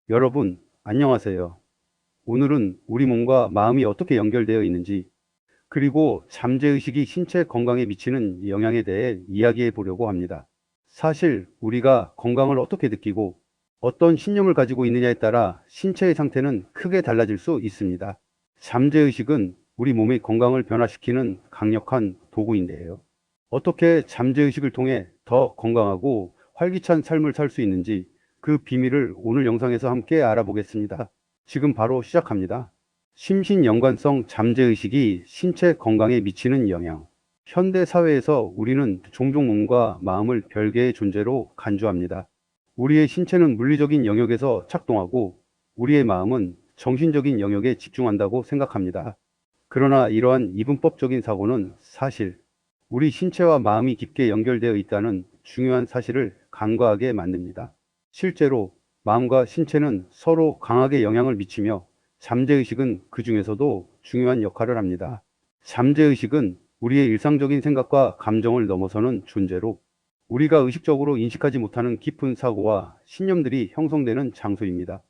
여러분, 안녕하세요. 오늘은 우리 몸과 마음이 어떻게 연결되어 있는지, 그리고 잠재의식이 신체 건강에 미치는 영향에 대해 이야기해 보려고 합니다. 사실 우리가 건강을 어떻게 느끼고 어떤 신념을 가지고 있느냐에 따라 신체의 상태는 크게 달라질 수 있습니다. 잠재의식은 우리 몸의 건강을 변화시키는 강력한 도구인데요. 어떻게 잠재의식을 통해 더 건강하고 활기찬 삶을 살 수 있는지 그 비밀을 오늘 영상에서 함께 알아보겠습니다. 지금 바로 시작합니다. 심신연관성 잠재의식이 신체 건강에 미치는 영향. 현대 사회에서 우리는 종종 몸과 마음을 별개의 존재로 간주합니다. 우리의 신체는 물리적인 영역에서 작동하고 우리의 마음은 정신적인 영역에 집중한다고 생각합니다. 그러나 이러한 이분법적인 사고는 사실 우리 신체와 마음이 깊게 연결되어 있다는 중요한 사실을 간과하게 만듭니다. 실제로 마음과 신체는 서로 강하게 영향을 미치며 잠재의식은 그 중에서도 중요한 역할을 합니다. 잠재의식은 우리의 일상적인 생각과 감정을 넘어서는 존재로 우리가 의식적으로 인식하지 못하는 깊은 사고와 신념들이 형성되는 장소입니다.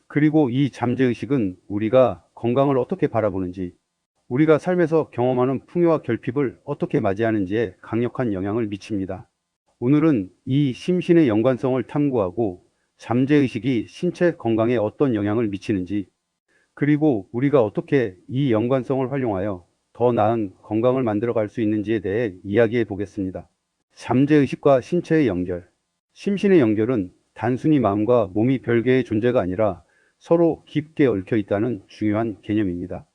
그리고 이 잠재의식은 우리가 건강을 어떻게 바라보는지, 우리가 삶에서 경험하는 풍요와 결핍을 어떻게 맞이하는지에 강력한 영향을 미칩니다. 오늘은 이 심신의 연관성을 탐구하고 잠재의식이 신체 건강에 어떤 영향을 미치는지, 그리고 우리가 어떻게 이 연관성을 활용하여 더 나은 건강을 만들어갈 수 있는지에 대해 이야기해 보겠습니다. 잠재의식과 신체의 연결. 심신의 연결은 단순히 마음과 몸이 별개의 존재가 아니라 서로 깊게 얽혀 있다는 중요한 개념입니다.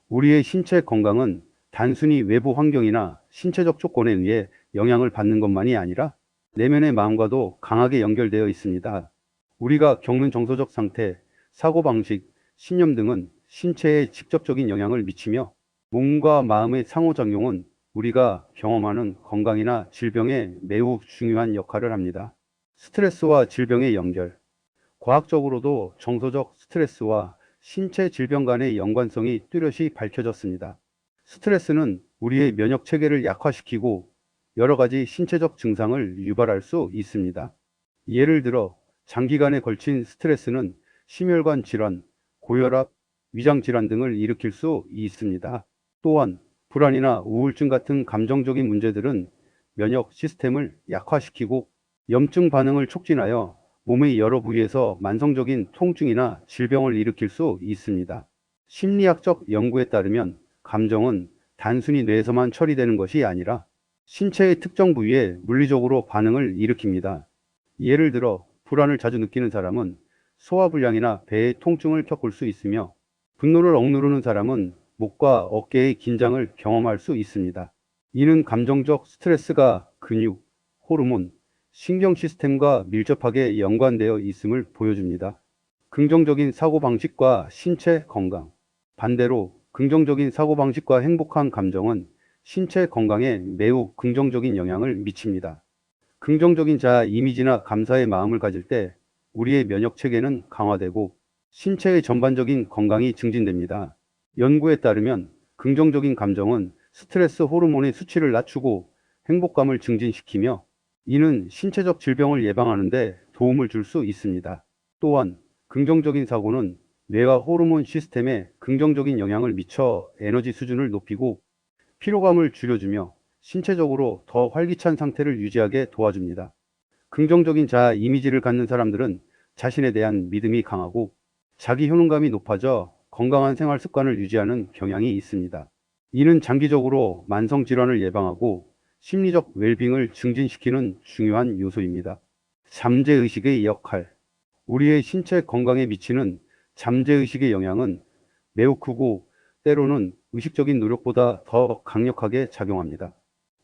우리의 신체 건강은 단순히 외부 환경이나 신체적 조건에 의해 영향을 받는 것만이 아니라 내면의 마음과도 강하게 연결되어 있습니다. 우리가 겪는 정서적 상태, 사고방식, 신념 등은 신체에 직접적인 영향을 미치며 몸과 마음의 상호작용은 우리가 경험하는 건강이나 질병에 매우 중요한 역할을 합니다. 스트레스와 질병의 연결. 과학적으로도 정서적 스트레스와 신체 질병 간의 연관성이 뚜렷이 밝혀졌습니다. 스트레스는 우리의 면역 체계를 약화시키고 여러 가지 신체적 증상을 유발할 수 있습니다. 예를 들어 장기간에 걸친 스트레스는 심혈관 질환, 고혈압, 위장 질환 등을 일으킬 수 있습니다. 또한 불안이나 우울증 같은 감정적인 문제들은 면역 시스템을 약화시키고 염증 반응을 촉진하여 몸의 여러 부위에서 만성적인 통증이나 질병을 일으킬 수 있습니다. 심리학적 연구에 따르면 감정은 단순히 뇌에서만 처리되는 것이 아니라 신체의 특정 부위에 물리적으로 반응을 일으킵니다. 예를 들어 불안을 자주 느끼는 사람은 소화불량이나 배의 통증을 겪을 수 있으며 분노를 억누르는 사람은 목과 어깨의 긴장을 경험할 수 있습니다. 이는 감정적 스트레스가 근육, 호르몬, 신경 시스템과 밀접하게 연관되어 있음을 보여줍니다. 긍정적인 사고방식과 신체 건강. 반대로 긍정적인 사고방식과 행복한 감정은 신체 건강에 매우 긍정적인 영향을 미칩니다. 긍정적인 자아 이미지나 감사의 마음을 가질 때 우리의 면역 체계는 강화되고 신체의 전반적인 건강이 증진됩니다. 연구에 따르면 긍정적인 감정은 스트레스 호르몬의 수치를 낮추고 행복감을 증진시키며 이는 신체적 질병을 예방하는 데 도움을 줄 수 있습니다. 또한 긍정적인 사고는 뇌와 호르몬 시스템에 긍정적인 영향을 미쳐 에너지 수준을 높이고 피로감을 줄여주며 신체적으로 더 활기찬 상태를 유지하게 도와줍니다. 긍정적인 자아 이미지를 갖는 사람들은 자신에 대한 믿음이 강하고 자기 효능감이 높아져 건강한 생활 습관을 유지하는 경향이 있습니다. 이는 장기적으로 만성 질환을 예방하고 심리적 웰빙을 증진시키는 중요한 요소입니다. 잠재의식의 역할. 우리의 신체 건강에 미치는 잠재의식의 영향은 매우 크고 때로는 의식적인 노력보다 더 강력하게 작용합니다.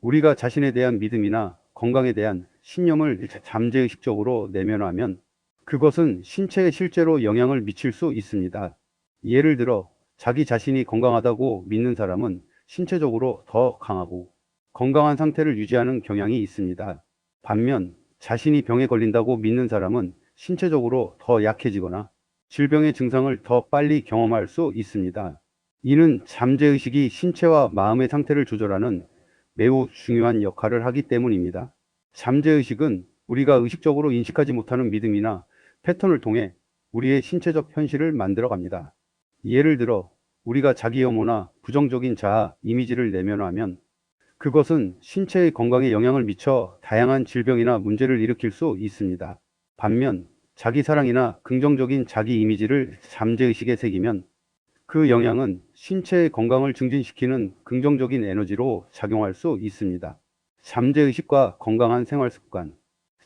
우리가 자신에 대한 믿음이나 건강에 대한 신념을 잠재의식적으로 내면하면 그것은 신체에 실제로 영향을 미칠 수 있습니다. 예를 들어 자기 자신이 건강하다고 믿는 사람은 신체적으로 더 강하고 건강한 상태를 유지하는 경향이 있습니다. 반면 자신이 병에 걸린다고 믿는 사람은 신체적으로 더 약해지거나 질병의 증상을 더 빨리 경험할 수 있습니다. 이는 잠재의식이 신체와 마음의 상태를 조절하는 매우 중요한 역할을 하기 때문입니다. 잠재의식은 우리가 의식적으로 인식하지 못하는 믿음이나 패턴을 통해 우리의 신체적 현실을 만들어 갑니다. 예를 들어 우리가 자기 혐오나 부정적인 자아 이미지를 내면화하면 그것은 신체의 건강에 영향을 미쳐 다양한 질병이나 문제를 일으킬 수 있습니다. 반면 자기 사랑이나 긍정적인 자기 이미지를 잠재의식에 새기면 그 영향은 신체의 건강을 증진시키는 긍정적인 에너지로 작용할 수 있습니다. 잠재의식과 건강한 생활 습관.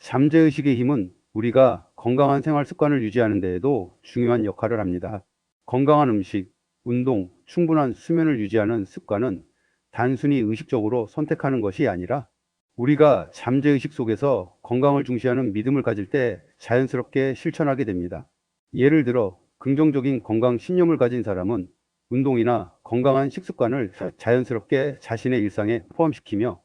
잠재의식의 힘은 우리가 건강한 생활 습관을 유지하는 데에도 중요한 역할을 합니다. 건강한 음식, 운동, 충분한 수면을 유지하는 습관은 단순히 의식적으로 선택하는 것이 아니라 우리가 잠재의식 속에서 건강을 중시하는 믿음을 가질 때 자연스럽게 실천하게 됩니다. 예를 들어 긍정적인 건강 신념을 가진 사람은 운동이나 건강한 식습관을 자연스럽게 자신의 일상에 포함시키며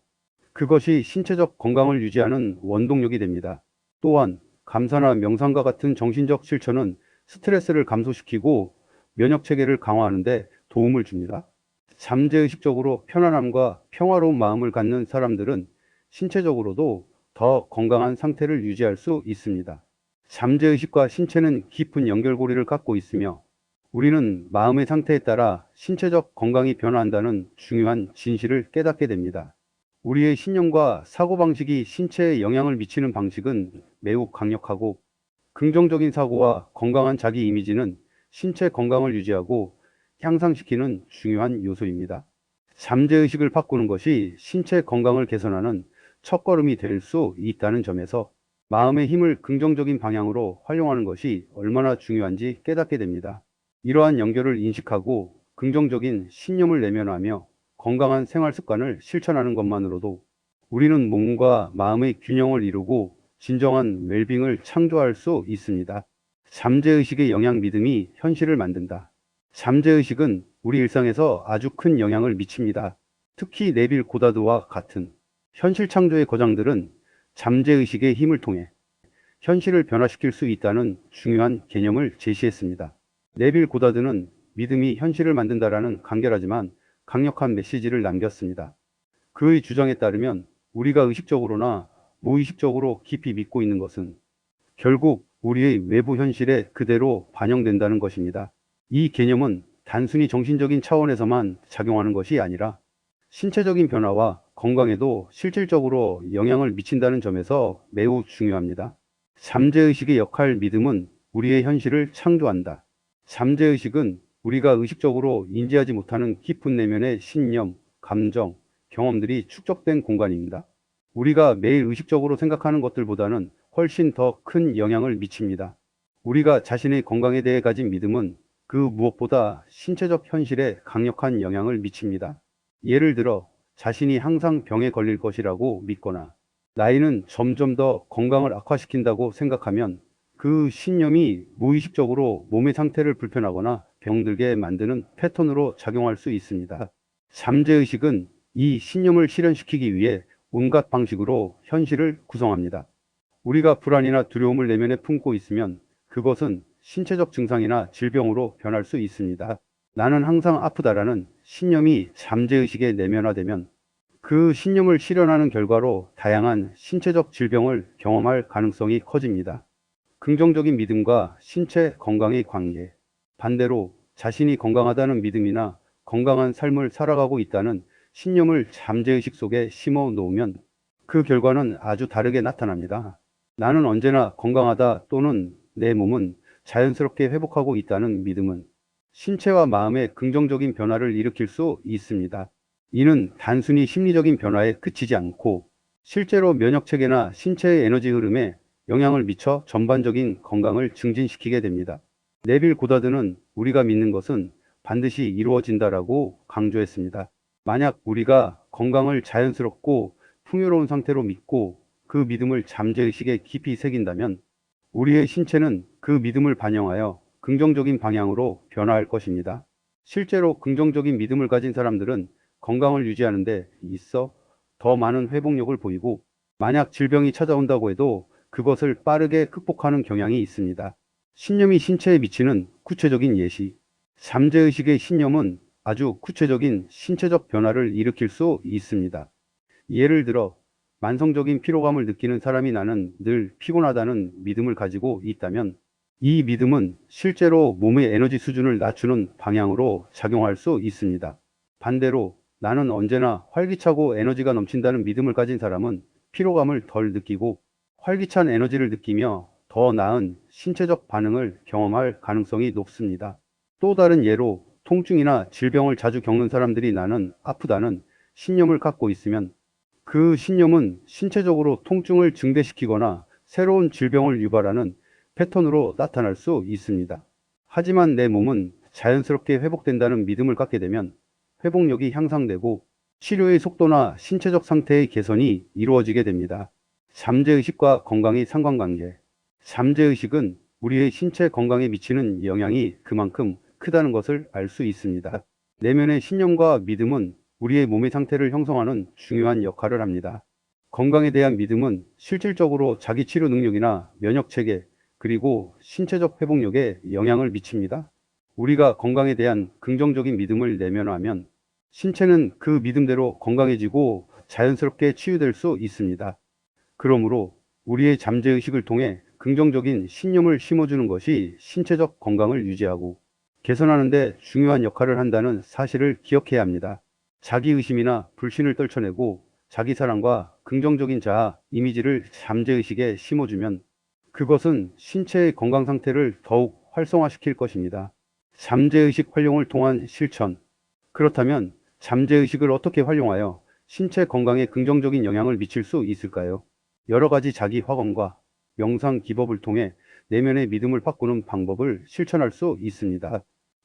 그것이 신체적 건강을 유지하는 원동력이 됩니다. 또한 감사나 명상과 같은 정신적 실천은 스트레스를 감소시키고 면역 체계를 강화하는 데 도움을 줍니다. 잠재의식적으로 편안함과 평화로운 마음을 갖는 사람들은 신체적으로도 더 건강한 상태를 유지할 수 있습니다. 잠재의식과 신체는 깊은 연결고리를 갖고 있으며 우리는 마음의 상태에 따라 신체적 건강이 변화한다는 중요한 진실을 깨닫게 됩니다. 우리의 신념과 사고방식이 신체에 영향을 미치는 방식은 매우 강력하고 긍정적인 사고와 건강한 자기 이미지는 신체 건강을 유지하고 향상시키는 중요한 요소입니다. 잠재의식을 바꾸는 것이 신체 건강을 개선하는 첫걸음이 될 수 있다는 점에서 마음의 힘을 긍정적인 방향으로 활용하는 것이 얼마나 중요한지 깨닫게 됩니다. 이러한 연결을 인식하고 긍정적인 신념을 내면하며 건강한 생활 습관을 실천하는 것만으로도 우리는 몸과 마음의 균형을 이루고 진정한 웰빙을 창조할 수 있습니다. 잠재의식의 영향 믿음이 현실을 만든다. 잠재의식은 우리 일상에서 아주 큰 영향을 미칩니다. 특히 네빌 고다드와 같은 현실 창조의 거장들은 잠재의식의 힘을 통해 현실을 변화시킬 수 있다는 중요한 개념을 제시했습니다. 네빌 고다드는 믿음이 현실을 만든다라는 간결하지만 강력한 메시지를 남겼습니다. 그의 주장에 따르면 우리가 의식적으로나 무의식적으로 깊이 믿고 있는 것은 결국 우리의 외부 현실에 그대로 반영된다는 것입니다. 이 개념은 단순히 정신적인 차원에서만 작용하는 것이 아니라 신체적인 변화와 건강에도 실질적으로 영향을 미친다는 점에서 매우 중요합니다. 잠재의식의 역할 믿음은 우리의 현실을 창조한다. 잠재의식은 우리가 의식적으로 인지하지 못하는 깊은 내면의 신념, 감정, 경험들이 축적된 공간입니다. 우리가 매일 의식적으로 생각하는 것들보다는 훨씬 더 큰 영향을 미칩니다. 우리가 자신의 건강에 대해 가진 믿음은 그 무엇보다 신체적 현실에 강력한 영향을 미칩니다. 예를 들어 자신이 항상 병에 걸릴 것이라고 믿거나 나이는 점점 더 건강을 악화시킨다고 생각하면 그 신념이 무의식적으로 몸의 상태를 불편하거나 병들게 만드는 패턴으로 작용할 수 있습니다. 잠재의식은 이 신념을 실현시키기 위해 온갖 방식으로 현실을 구성합니다. 우리가 불안이나 두려움을 내면에 품고 있으면 그것은 신체적 증상이나 질병으로 변할 수 있습니다. 나는 항상 아프다라는 신념이 잠재의식에 내면화되면 그 신념을 실현하는 결과로 다양한 신체적 질병을 경험할 가능성이 커집니다. 긍정적인 믿음과 신체 건강의 관계. 반대로 자신이 건강하다는 믿음이나 건강한 삶을 살아가고 있다는 신념을 잠재의식 속에 심어 놓으면 그 결과는 아주 다르게 나타납니다. 나는 언제나 건강하다 또는 내 몸은 자연스럽게 회복하고 있다는 믿음은 신체와 마음의 긍정적인 변화를 일으킬 수 있습니다. 이는 단순히 심리적인 변화에 그치지 않고 실제로 면역체계나 신체의 에너지 흐름에 영향을 미쳐 전반적인 건강을 증진시키게 됩니다. 네빌 고다드는 우리가 믿는 것은 반드시 이루어진다라고 강조했습니다. 만약 우리가 건강을 자연스럽고 풍요로운 상태로 믿고 그 믿음을 잠재의식에 깊이 새긴다면 우리의 신체는 그 믿음을 반영하여 긍정적인 방향으로 변화할 것입니다. 실제로 긍정적인 믿음을 가진 사람들은 건강을 유지하는 데 있어 더 많은 회복력을 보이고 만약 질병이 찾아온다고 해도 그것을 빠르게 극복하는 경향이 있습니다. 신념이 신체에 미치는 구체적인 예시. 잠재의식의 신념은 아주 구체적인 신체적 변화를 일으킬 수 있습니다. 예를 들어 만성적인 피로감을 느끼는 사람이 나는 늘 피곤하다는 믿음을 가지고 있다면 이 믿음은 실제로 몸의 에너지 수준을 낮추는 방향으로 작용할 수 있습니다. 반대로 나는 언제나 활기차고 에너지가 넘친다는 믿음을 가진 사람은 피로감을 덜 느끼고 활기찬 에너지를 느끼며 더 나은 신체적 반응을 경험할 가능성이 높습니다. 또 다른 예로 통증이나 질병을 자주 겪는 사람들이 나는 아프다는 신념을 갖고 있으면 그 신념은 신체적으로 통증을 증대시키거나 새로운 질병을 유발하는 패턴으로 나타날 수 있습니다. 하지만 내 몸은 자연스럽게 회복된다는 믿음을 갖게 되면 회복력이 향상되고 치료의 속도나 신체적 상태의 개선이 이루어지게 됩니다. 잠재의식과 건강의 상관관계. 잠재의식은 우리의 신체 건강에 미치는 영향이 그만큼 크다는 것을 알 수 있습니다. 내면의 신념과 믿음은 우리의 몸의 상태를 형성하는 중요한 역할을 합니다. 건강에 대한 믿음은 실질적으로 자기 치료 능력이나 면역 체계, 그리고 신체적 회복력에 영향을 미칩니다. 우리가 건강에 대한 긍정적인 믿음을 내면하면 신체는 그 믿음대로 건강해지고 자연스럽게 치유될 수 있습니다. 그러므로 우리의 잠재의식을 통해 긍정적인 신념을 심어주는 것이 신체적 건강을 유지하고 개선하는 데 중요한 역할을 한다는 사실을 기억해야 합니다. 자기의심이나 불신을 떨쳐내고 자기사랑과 긍정적인 자아, 이미지를 잠재의식에 심어주면 그것은 신체의 건강 상태를 더욱 활성화시킬 것입니다. 잠재의식 활용을 통한 실천. 그렇다면 잠재의식을 어떻게 활용하여 신체 건강에 긍정적인 영향을 미칠 수 있을까요? 여러 가지 자기 확언과 명상 기법을 통해 내면의 믿음을 바꾸는 방법을 실천할 수 있습니다.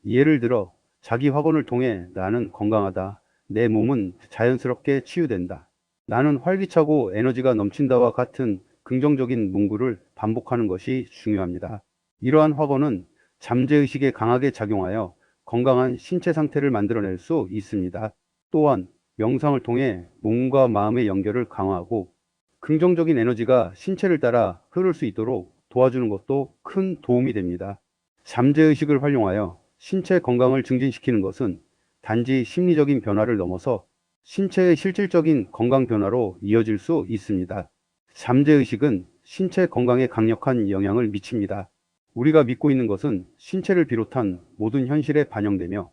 예를 들어 자기 확언을 통해 나는 건강하다. 내 몸은 자연스럽게 치유된다. 나는 활기차고 에너지가 넘친다와 같은 긍정적인 문구를 반복하는 것이 중요합니다. 이러한 확언은 잠재의식에 강하게 작용하여 건강한 신체 상태를 만들어낼 수 있습니다. 또한 명상을 통해 몸과 마음의 연결을 강화하고 긍정적인 에너지가 신체를 따라 흐를 수 있도록 도와주는 것도 큰 도움이 됩니다. 잠재의식을 활용하여 신체 건강을 증진시키는 것은 단지 심리적인 변화를 넘어서 신체의 실질적인 건강 변화로 이어질 수 있습니다. 잠재의식은 신체 건강에 강력한 영향을 미칩니다. 우리가 믿고 있는 것은 신체를 비롯한 모든 현실에 반영되며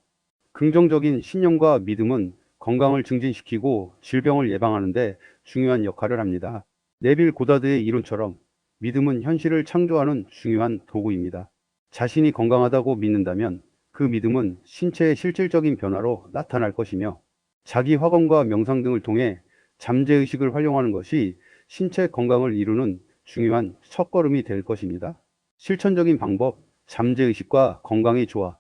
긍정적인 신념과 믿음은 건강을 증진시키고 질병을 예방하는 데 중요한 역할을 합니다. 네빌 고다드의 이론처럼 믿음은 현실을 창조하는 중요한 도구입니다. 자신이 건강하다고 믿는다면 그 믿음은 신체의 실질적인 변화로 나타날 것이며 자기 확언과 명상 등을 통해 잠재의식을 활용하는 것이 신체 건강을 이루는 중요한 첫걸음이 될 것입니다. 실천적인 방법, 잠재의식과 건강의 조화.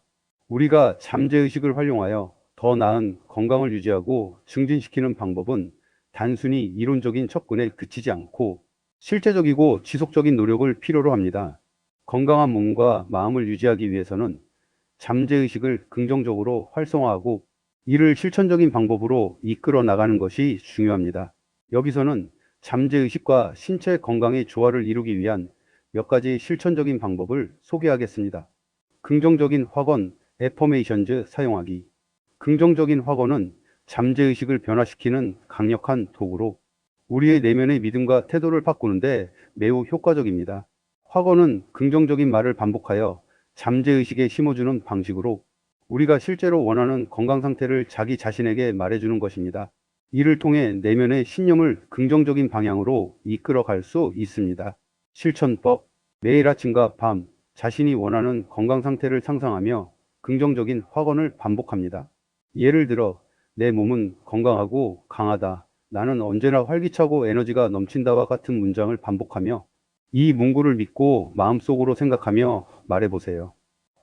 우리가 잠재의식을 활용하여 더 나은 건강을 유지하고 증진시키는 방법은 단순히 이론적인 접근에 그치지 않고 실제적이고 지속적인 노력을 필요로 합니다. 건강한 몸과 마음을 유지하기 위해서는 잠재의식을 긍정적으로 활성화하고 이를 실천적인 방법으로 이끌어 나가는 것이 중요합니다. 여기서는 잠재의식과 신체 건강의 조화를 이루기 위한 몇 가지 실천적인 방법을 소개하겠습니다. 긍정적인 확언, 애퍼메이션즈 사용하기. 긍정적인 확언은 잠재의식을 변화시키는 강력한 도구로 우리의 내면의 믿음과 태도를 바꾸는데 매우 효과적입니다. 확언은 긍정적인 말을 반복하여 잠재의식에 심어주는 방식으로 우리가 실제로 원하는 건강 상태를 자기 자신에게 말해주는 것입니다. 이를 통해 내면의 신념을 긍정적인 방향으로 이끌어 갈 수 있습니다. 실천법. 매일 아침과 밤 자신이 원하는 건강 상태를 상상하며 긍정적인 확언을 반복합니다. 예를 들어 내 몸은 건강하고 강하다. 나는 언제나 활기차고 에너지가 넘친다와 같은 문장을 반복하며 이 문구를 믿고 마음속으로 생각하며 말해보세요.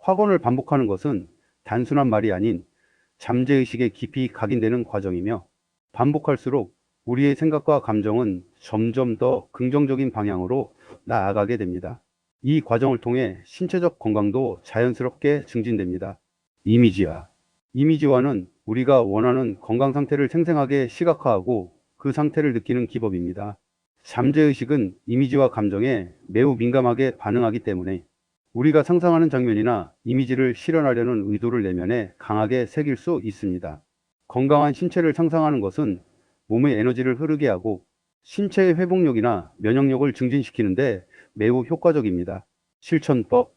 확언을 반복하는 것은 단순한 말이 아닌 잠재의식에 깊이 각인되는 과정이며 반복할수록 우리의 생각과 감정은 점점 더 긍정적인 방향으로 나아가게 됩니다. 이 과정을 통해 신체적 건강도 자연스럽게 증진됩니다. 이미지화. 이미지화는 우리가 원하는 건강 상태를 생생하게 시각화하고 그 상태를 느끼는 기법입니다. 잠재의식은 이미지와 감정에 매우 민감하게 반응하기 때문에 우리가 상상하는 장면이나 이미지를 실현하려는 의도를 내면에 강하게 새길 수 있습니다. 건강한 신체를 상상하는 것은 몸의 에너지를 흐르게 하고 신체의 회복력이나 면역력을 증진시키는데 매우 효과적입니다. 실천법.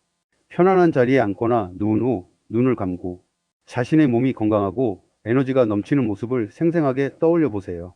편안한 자리에 앉거나 누운 후 눈을 감고 자신의 몸이 건강하고 에너지가 넘치는 모습을 생생하게 떠올려 보세요.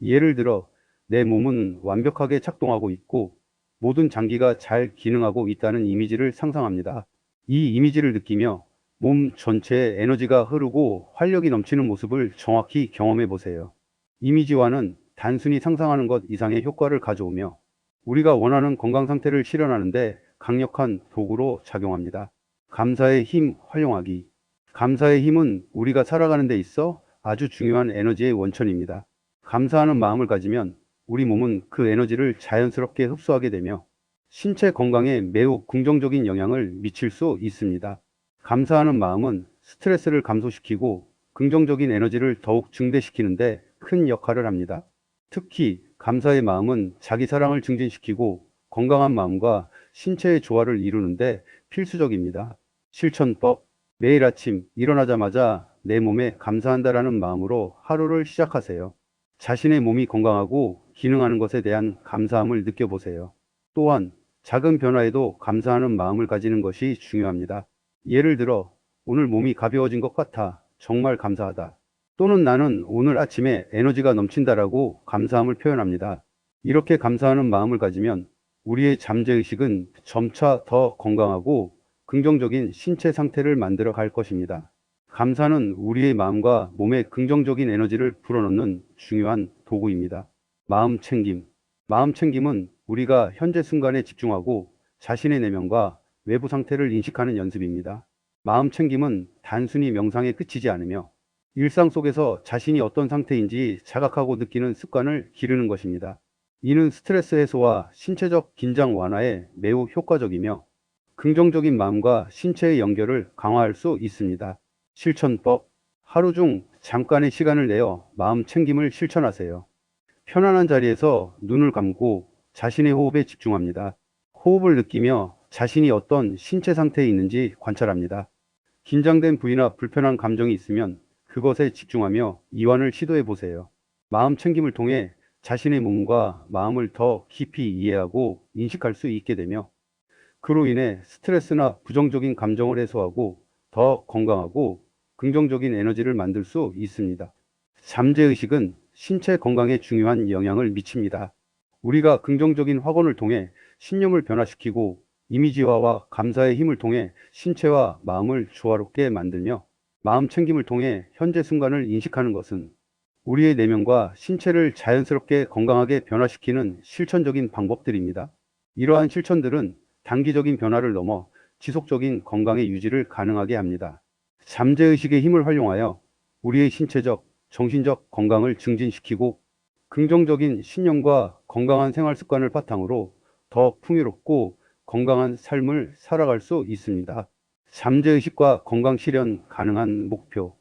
예를 들어, 내 몸은 완벽하게 작동하고 있고 모든 장기가 잘 기능하고 있다는 이미지를 상상합니다. 이 이미지를 느끼며 몸 전체에 에너지가 흐르고 활력이 넘치는 모습을 정확히 경험해 보세요. 이미지화는 단순히 상상하는 것 이상의 효과를 가져오며 우리가 원하는 건강 상태를 실현하는데 강력한 도구로 작용합니다. 감사의 힘 활용하기. 감사의 힘은 우리가 살아가는 데 있어 아주 중요한 에너지의 원천입니다. 감사하는 마음을 가지면 우리 몸은 그 에너지를 자연스럽게 흡수하게 되며 신체 건강에 매우 긍정적인 영향을 미칠 수 있습니다. 감사하는 마음은 스트레스를 감소시키고 긍정적인 에너지를 더욱 증대시키는데 큰 역할을 합니다. 특히 감사의 마음은 자기 사랑을 증진시키고 건강한 마음과 신체의 조화를 이루는데 필수적입니다. 실천법. 매일 아침 일어나자마자 내 몸에 감사한다라는 마음으로 하루를 시작하세요. 자신의 몸이 건강하고 기능하는 것에 대한 감사함을 느껴보세요. 또한 작은 변화에도 감사하는 마음을 가지는 것이 중요합니다. 예를 들어, 오늘 몸이 가벼워진 것 같아. 정말 감사하다. 또는 나는 오늘 아침에 에너지가 넘친다라고 감사함을 표현합니다. 이렇게 감사하는 마음을 가지면 우리의 잠재의식은 점차 더 건강하고 긍정적인 신체 상태를 만들어 갈 것입니다. 감사는 우리의 마음과 몸에 긍정적인 에너지를 불어넣는 중요한 도구입니다. 마음 챙김. 마음 챙김은 우리가 현재 순간에 집중하고 자신의 내면과 외부 상태를 인식하는 연습입니다. 마음 챙김은 단순히 명상에 그치지 않으며 일상 속에서 자신이 어떤 상태인지 자각하고 느끼는 습관을 기르는 것입니다. 이는 스트레스 해소와 신체적 긴장 완화에 매우 효과적이며 긍정적인 마음과 신체의 연결을 강화할 수 있습니다. 실천법. 하루 중 잠깐의 시간을 내어 마음 챙김을 실천하세요. 편안한 자리에서 눈을 감고 자신의 호흡에 집중합니다. 호흡을 느끼며 자신이 어떤 신체 상태에 있는지 관찰합니다. 긴장된 부위나 불편한 감정이 있으면 그것에 집중하며 이완을 시도해 보세요. 마음 챙김을 통해 자신의 몸과 마음을 더 깊이 이해하고 인식할 수 있게 되며 그로 인해 스트레스나 부정적인 감정을 해소하고 더 건강하고 긍정적인 에너지를 만들 수 있습니다. 잠재의식은 신체 건강에 중요한 영향을 미칩니다. 우리가 긍정적인 확언을 통해 신념을 변화시키고 이미지화와 감사의 힘을 통해 신체와 마음을 조화롭게 만들며 마음 챙김을 통해 현재 순간을 인식하는 것은 우리의 내면과 신체를 자연스럽게 건강하게 변화시키는 실천적인 방법들입니다. 이러한 실천들은 단기적인 변화를 넘어 지속적인 건강의 유지를 가능하게 합니다. 잠재의식의 힘을 활용하여 우리의 신체적, 정신적 건강을 증진시키고 긍정적인 신념과 건강한 생활 습관을 바탕으로 더 풍요롭고 건강한 삶을 살아갈 수 있습니다. 잠재의식과 건강 실현 가능한 목표.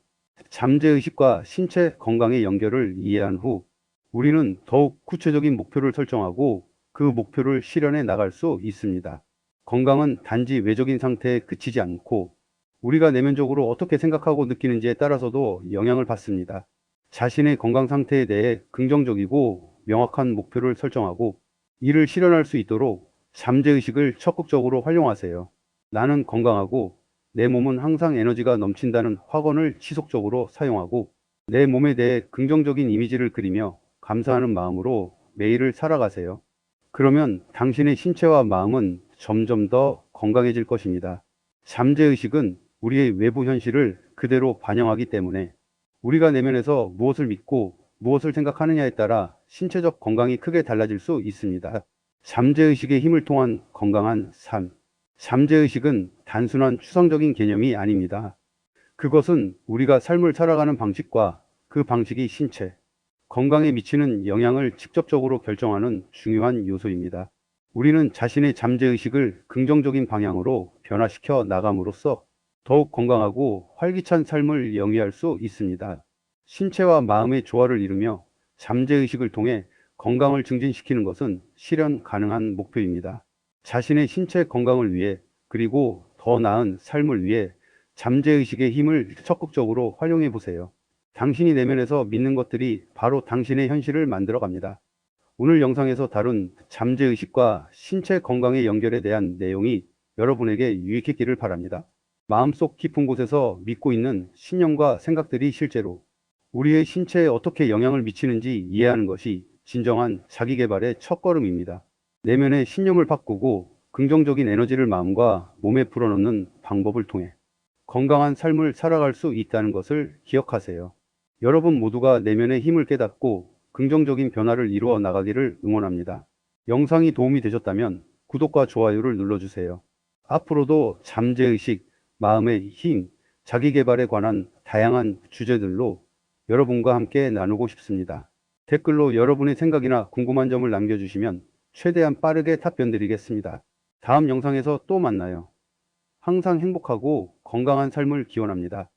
잠재의식과 신체 건강의 연결을 이해한 후 우리는 더욱 구체적인 목표를 설정하고 그 목표를 실현해 나갈 수 있습니다. 건강은 단지 외적인 상태에 그치지 않고 우리가 내면적으로 어떻게 생각하고 느끼는지에 따라서도 영향을 받습니다. 자신의 건강 상태에 대해 긍정적이고 명확한 목표를 설정하고 이를 실현할 수 있도록 잠재의식을 적극적으로 활용하세요. 나는 건강하고 내 몸은 항상 에너지가 넘친다는 확언을 지속적으로 사용하고 내 몸에 대해 긍정적인 이미지를 그리며 감사하는 마음으로 매일을 살아가세요. 그러면 당신의 신체와 마음은 점점 더 건강해질 것입니다. 잠재의식은 우리의 외부 현실을 그대로 반영하기 때문에 우리가 내면에서 무엇을 믿고 무엇을 생각하느냐에 따라 신체적 건강이 크게 달라질 수 있습니다. 잠재의식의 힘을 통한 건강한 삶. 잠재의식은 단순한 추상적인 개념이 아닙니다. 그것은 우리가 삶을 살아가는 방식과 그 방식이 신체, 건강에 미치는 영향을 직접적으로 결정하는 중요한 요소입니다. 우리는 자신의 잠재의식을 긍정적인 방향으로 변화시켜 나감으로써 더욱 건강하고 활기찬 삶을 영위할 수 있습니다. 신체와 마음의 조화를 이루며 잠재의식을 통해 건강을 증진시키는 것은 실현 가능한 목표입니다. 자신의 신체 건강을 위해 그리고 더 나은 삶을 위해 잠재의식의 힘을 적극적으로 활용해 보세요. 당신이 내면에서 믿는 것들이 바로 당신의 현실을 만들어 갑니다. 오늘 영상에서 다룬 잠재의식과 신체 건강의 연결에 대한 내용이 여러분에게 유익했기를 바랍니다. 마음속 깊은 곳에서 믿고 있는 신념과 생각들이 실제로 우리의 신체에 어떻게 영향을 미치는지 이해하는 것이 진정한 자기 개발의 첫걸음입니다. 내면의 신념을 바꾸고 긍정적인 에너지를 마음과 몸에 불어넣는 방법을 통해 건강한 삶을 살아갈 수 있다는 것을 기억하세요. 여러분 모두가 내면의 힘을 깨닫고 긍정적인 변화를 이루어 나가기를 응원합니다. 영상이 도움이 되셨다면 구독과 좋아요를 눌러주세요. 앞으로도 잠재의식, 마음의 힘, 자기 개발에 관한 다양한 주제들로 여러분과 함께 나누고 싶습니다. 댓글로 여러분의 생각이나 궁금한 점을 남겨주시면 최대한 빠르게 답변 드리겠습니다. 다음 영상에서 또 만나요. 항상 행복하고 건강한 삶을 기원합니다.